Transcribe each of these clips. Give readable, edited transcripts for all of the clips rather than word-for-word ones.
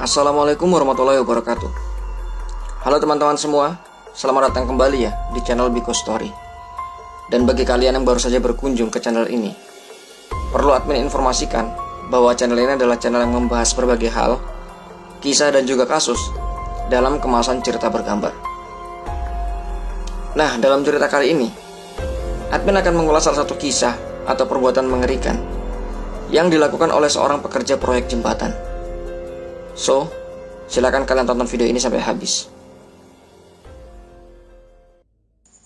Assalamualaikum warahmatullahi wabarakatuh. Halo teman-teman semua, selamat datang kembali ya di channel Biko Story. Dan bagi kalian yang baru saja berkunjung ke channel ini, perlu admin informasikan bahwa channel ini adalah channel yang membahas berbagai hal, kisah dan juga kasus dalam kemasan cerita bergambar. Nah, dalam cerita kali ini, admin akan mengulas salah satu kisah atau perbuatan mengerikan yang dilakukan oleh seorang pekerja proyek jembatan. So, silakan kalian tonton video ini sampai habis.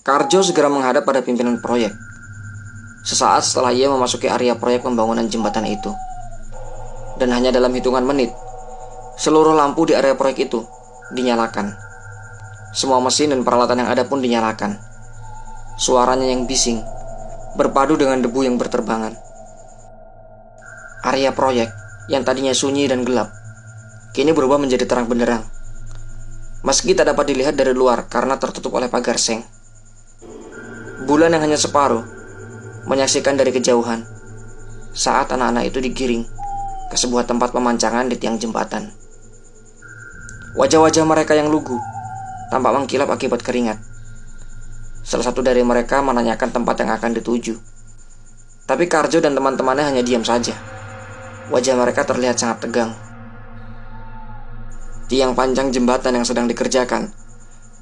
Karjo segera menghadap pada pimpinan proyek. Sesaat setelah ia memasuki area proyek pembangunan jembatan itu. Dan hanya dalam hitungan menit, seluruh lampu di area proyek itu dinyalakan. Semua mesin dan peralatan yang ada pun dinyalakan. Suaranya yang bising berpadu dengan debu yang berterbangan. Area proyek yang tadinya sunyi dan gelap kini berubah menjadi terang benderang. Meski tak dapat dilihat dari luar karena tertutup oleh pagar seng. Bulan yang hanya separuh menyaksikan dari kejauhan saat anak-anak itu digiring ke sebuah tempat pemancangan di tiang jembatan. Wajah-wajah mereka yang lugu tampak mengkilap akibat keringat. Salah satu dari mereka menanyakan tempat yang akan dituju. Tapi Karjo dan teman-temannya hanya diam saja. Wajah mereka terlihat sangat tegang. Tiang panjang jembatan yang sedang dikerjakan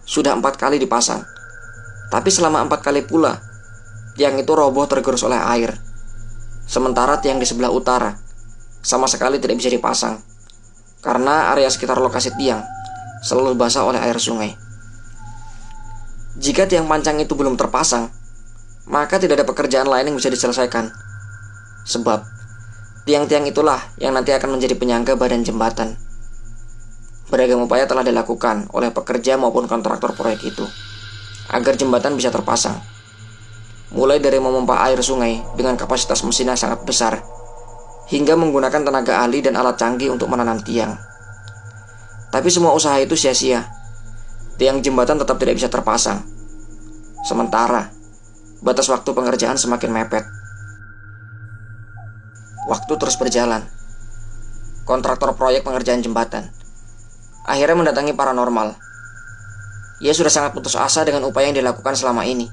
sudah 4 kali dipasang. Tapi selama 4 kali pula tiang itu roboh tergerus oleh air. Sementara tiang di sebelah utara sama sekali tidak bisa dipasang karena area sekitar lokasi tiang selalu basah oleh air sungai. Jika tiang panjang itu belum terpasang, maka tidak ada pekerjaan lain yang bisa diselesaikan. Sebab tiang-tiang itulah yang nanti akan menjadi penyangga badan jembatan. Beragam upaya telah dilakukan oleh pekerja maupun kontraktor proyek itu agar jembatan bisa terpasang. Mulai dari memompa air sungai dengan kapasitas mesin yang sangat besar, hingga menggunakan tenaga ahli dan alat canggih untuk menanam tiang. Tapi semua usaha itu sia-sia. Tiang jembatan tetap tidak bisa terpasang. Sementara batas waktu pengerjaan semakin mepet. Waktu terus berjalan. Kontraktor proyek pengerjaan jembatan akhirnya mendatangi paranormal. Ia sudah sangat putus asa dengan upaya yang dilakukan selama ini,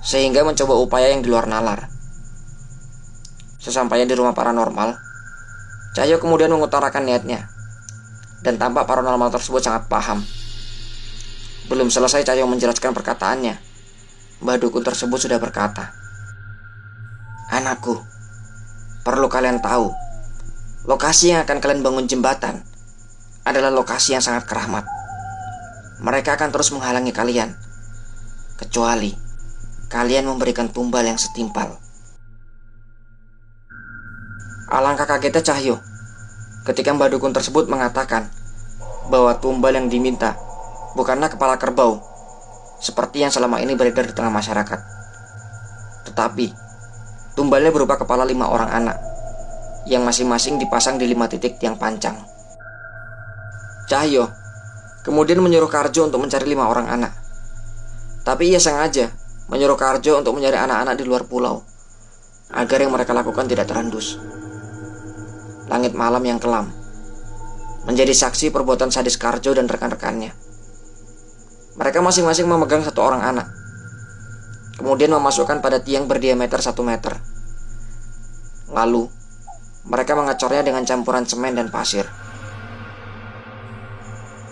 sehingga mencoba upaya yang di luar nalar. Sesampainya di rumah paranormal, Cahyo kemudian mengutarakan niatnya, dan tampak paranormal tersebut sangat paham. Belum selesai Cahyo menjelaskan perkataannya, Mbah Dukun tersebut sudah berkata, "Anakku, perlu kalian tahu, lokasi yang akan kalian bangun jembatan adalah lokasi yang sangat keramat. Mereka akan terus menghalangi kalian, kecuali kalian memberikan tumbal yang setimpal." Alangkah kagetnya Cahyo ketika Mbah Dukun tersebut mengatakan bahwa tumbal yang diminta bukanlah kepala kerbau seperti yang selama ini beredar di tengah masyarakat, tetapi tumbalnya berupa kepala 5 orang anak yang masing-masing dipasang di 5 titik tiang pancang. Cahyo kemudian menyuruh Karjo untuk mencari 5 orang anak. Tapi ia sengaja menyuruh Karjo untuk mencari anak-anak di luar pulau agar yang mereka lakukan tidak terendus. Langit malam yang kelam menjadi saksi perbuatan sadis Karjo dan rekan-rekannya. Mereka masing-masing memegang 1 orang anak, kemudian memasukkan pada tiang berdiameter 1 meter. Lalu mereka mengecornya dengan campuran semen dan pasir.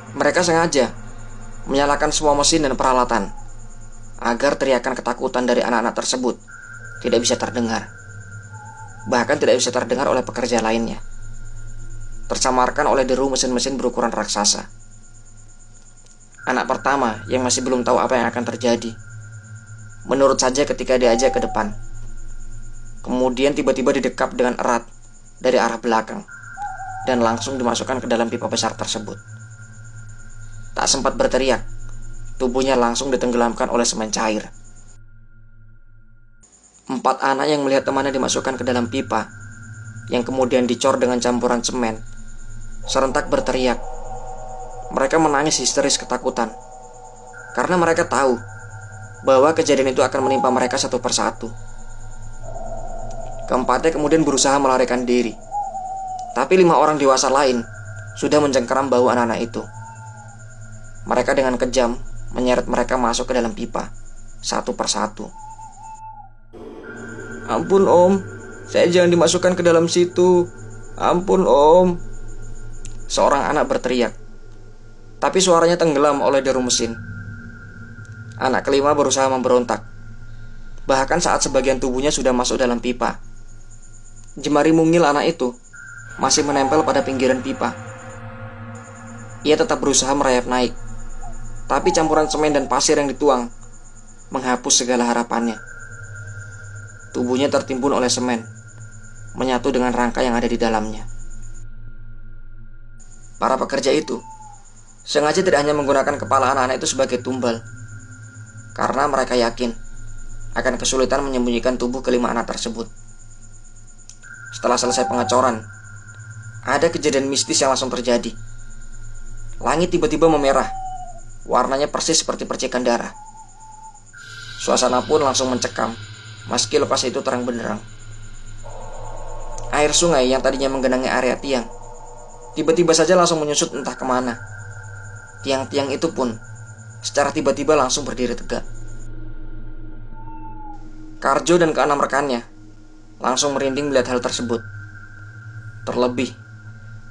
Mereka sengaja menyalakan semua mesin dan peralatan agar teriakan ketakutan dari anak-anak tersebut tidak bisa terdengar. Bahkan tidak bisa terdengar oleh pekerja lainnya, tersamarkan oleh deru mesin-mesin berukuran raksasa. Anak pertama yang masih belum tahu apa yang akan terjadi menurut saja ketika diajak ke depan. Kemudian tiba-tiba didekap dengan erat dari arah belakang dan langsung dimasukkan ke dalam pipa besar tersebut. Tak sempat berteriak, tubuhnya langsung ditenggelamkan oleh semen cair. 4 anak yang melihat temannya dimasukkan ke dalam pipa yang kemudian dicor dengan campuran semen serentak berteriak. Mereka menangis histeris ketakutan karena mereka tahu bahwa kejadian itu akan menimpa mereka satu persatu. Keempatnya kemudian berusaha melarikan diri, tapi 5 orang dewasa lain sudah mencengkeram bau anak-anak itu. Mereka dengan kejam menyeret mereka masuk ke dalam pipa, satu persatu. "Ampun om, saya jangan dimasukkan ke dalam situ. Ampun om," seorang anak berteriak. Tapi suaranya tenggelam oleh deru mesin. Anak kelima berusaha memberontak. Bahkan saat sebagian tubuhnya sudah masuk dalam pipa, jemari mungil anak itu masih menempel pada pinggiran pipa. Ia tetap berusaha merayap naik, tapi campuran semen dan pasir yang dituang menghapus segala harapannya. Tubuhnya tertimbun oleh semen, menyatu dengan rangka yang ada di dalamnya. Para pekerja itu sengaja tidak hanya menggunakan kepala anak-anak itu sebagai tumbal, karena mereka yakin akan kesulitan menyembunyikan tubuh kelima anak tersebut. Setelah selesai pengecoran, ada kejadian mistis yang langsung terjadi. Langit tiba-tiba memerah, warnanya persis seperti percikan darah. Suasana pun langsung mencekam, meski lokasi itu terang benderang. Air sungai yang tadinya menggenangi area tiang, tiba-tiba saja langsung menyusut entah kemana. Tiang-tiang itu pun secara tiba-tiba langsung berdiri tegak. Karjo dan keenam rekannya langsung merinding melihat hal tersebut. Terlebih,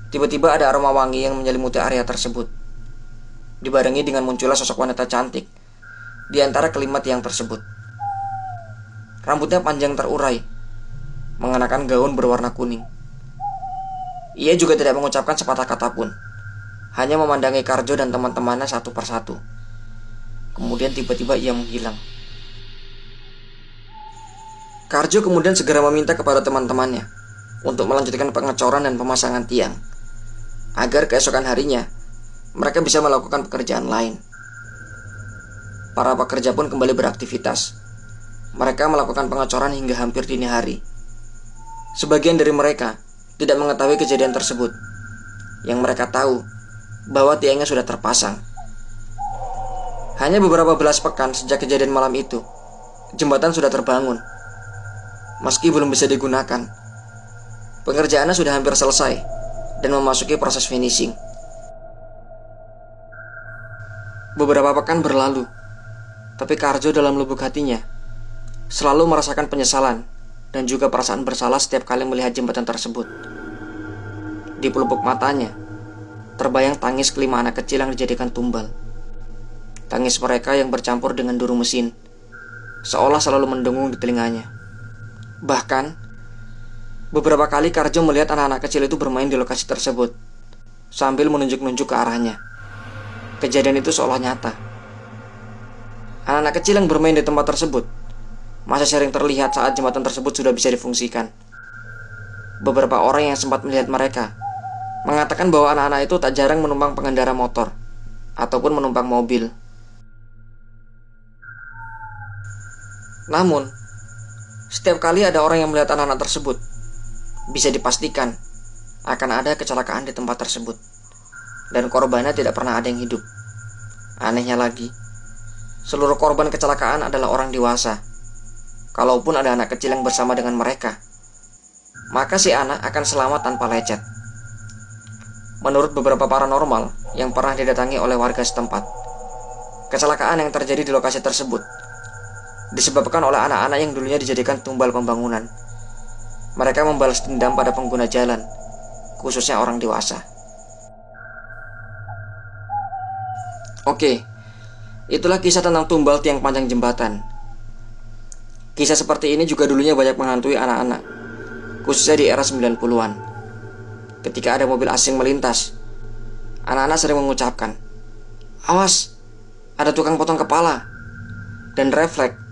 tiba-tiba ada aroma wangi yang menyelimuti area tersebut, dibarengi dengan munculnya sosok wanita cantik di antara kelima tiang tersebut. Rambutnya panjang terurai, mengenakan gaun berwarna kuning. Ia juga tidak mengucapkan sepatah kata pun, hanya memandangi Karjo dan teman-temannya satu persatu. Kemudian tiba-tiba ia menghilang. Karjo kemudian segera meminta kepada teman-temannya untuk melanjutkan pengecoran dan pemasangan tiang, agar keesokan harinya mereka bisa melakukan pekerjaan lain. Para pekerja pun kembali beraktivitas. Mereka melakukan pengecoran hingga hampir dini hari. Sebagian dari mereka tidak mengetahui kejadian tersebut. Yang mereka tahu bahwa tiangnya sudah terpasang. Hanya beberapa belas pekan sejak kejadian malam itu, jembatan sudah terbangun. Meski belum bisa digunakan, pengerjaannya sudah hampir selesai dan memasuki proses finishing. Beberapa pekan berlalu, tapi Karjo dalam lubuk hatinya selalu merasakan penyesalan dan juga perasaan bersalah setiap kali melihat jembatan tersebut. Di pelupuk matanya terbayang tangis kelima anak kecil yang dijadikan tumbal. Tangis mereka yang bercampur dengan deru mesin, seolah selalu mendengung di telinganya. Bahkan, beberapa kali Karjo melihat anak-anak kecil itu bermain di lokasi tersebut, sambil menunjuk-nunjuk ke arahnya. Kejadian itu seolah nyata. Anak-anak kecil yang bermain di tempat tersebut masih sering terlihat saat jembatan tersebut sudah bisa difungsikan. Beberapa orang yang sempat melihat mereka mengatakan bahwa anak-anak itu tak jarang menumpang pengendara motor ataupun menumpang mobil. Namun, setiap kali ada orang yang melihat anak-anak tersebut, bisa dipastikan akan ada kecelakaan di tempat tersebut, dan korbannya tidak pernah ada yang hidup. Anehnya lagi, seluruh korban kecelakaan adalah orang dewasa. Kalaupun ada anak kecil yang bersama dengan mereka, maka si anak akan selamat tanpa lecet. Menurut beberapa paranormal yang pernah didatangi oleh warga setempat, kecelakaan yang terjadi di lokasi tersebut disebabkan oleh anak-anak yang dulunya dijadikan tumbal pembangunan. Mereka membalas dendam pada pengguna jalan, khususnya orang dewasa. Oke, itulah kisah tentang tumbal tiang panjang jembatan. Kisah seperti ini juga dulunya banyak menghantui anak-anak, khususnya di era 90-an. Ketika ada mobil asing melintas, anak-anak sering mengucapkan, "Awas, ada tukang potong kepala." Dan refleks,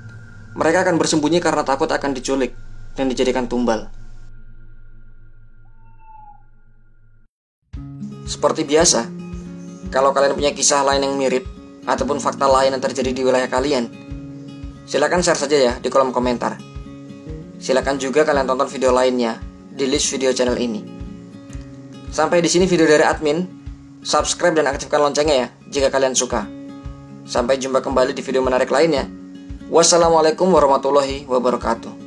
mereka akan bersembunyi karena takut akan diculik dan dijadikan tumbal. Seperti biasa, kalau kalian punya kisah lain yang mirip ataupun fakta lain yang terjadi di wilayah kalian, silakan share saja ya di kolom komentar. Silakan juga kalian tonton video lainnya di list video channel ini. Sampai di sini video dari admin. Subscribe dan aktifkan loncengnya ya jika kalian suka. Sampai jumpa kembali di video menarik lainnya. Wassalamualaikum warahmatullahi wabarakatuh.